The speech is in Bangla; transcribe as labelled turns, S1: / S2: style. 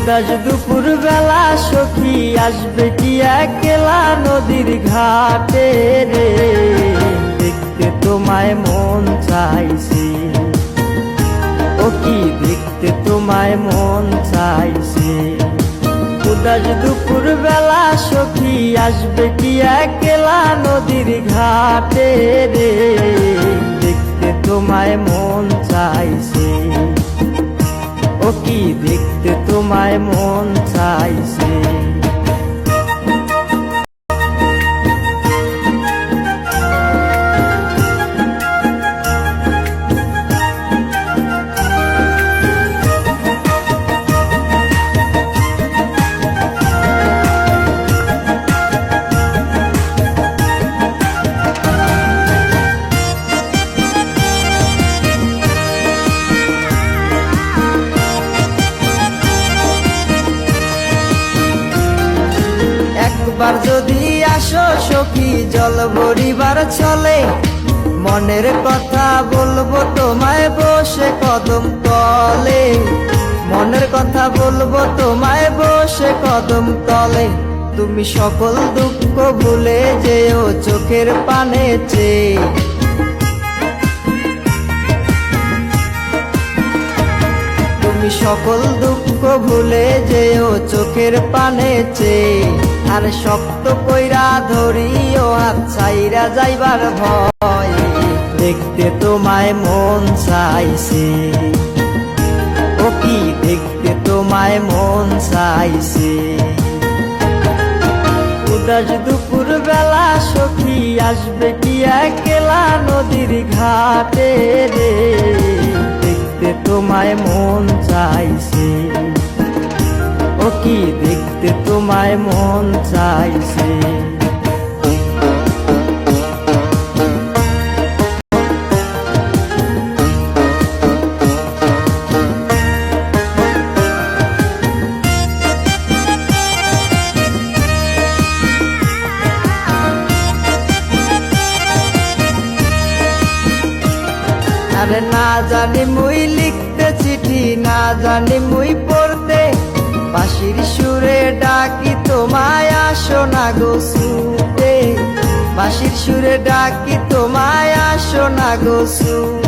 S1: উদাস দুপুর বেলা সখী আসবে কি একলা নদীর ঘাটে রে, দেখতে তোমায় মন চাইছে, ও কি দেখতে তোমায় মন চাইছে। উদাস দুপুর বেলা সখী আসবে কি একলা নদীর ঘাটে রে, দেখতে তোমায় মন চাইছে, ও কি দেখতে তোমায় মন চাইছে। একবার যদি আসো সখী জল ভরিবার চলে, মনের কথা বলবো তোমায় বসে কদম তলে, মনের কথা বলবো তোমায় বসে কদম তলে। তুমি সকল দুঃখ ভুলে যেও চোখের পানে চেয়ে, তুমি সকল দুঃখ ভুলে যেও চোখের পানে চেয়ে। আর শক্ত কইরা ধরিও হাত ছাইরা যাইবার ভয়, দেখতে তোমায় মন চাইছে, ও কি দেখতে তোমায় মন চাইছে। উদাস দুপুর বেলা সখী আসবে কি একলা নদীর ঘাটে রে, দেখতে তোমায় মন চাইছে, ও কি দেখতে তোমায় মন চাইছে। আরে না জানি মুই লিখতে চিঠি, না জানি মুই পড়তে, বাঁশির সুরে ডাকি তোমায় আসো না গো শুতে, বাঁশির সুরে ডাকি তোমায় আসো না গো শুতে।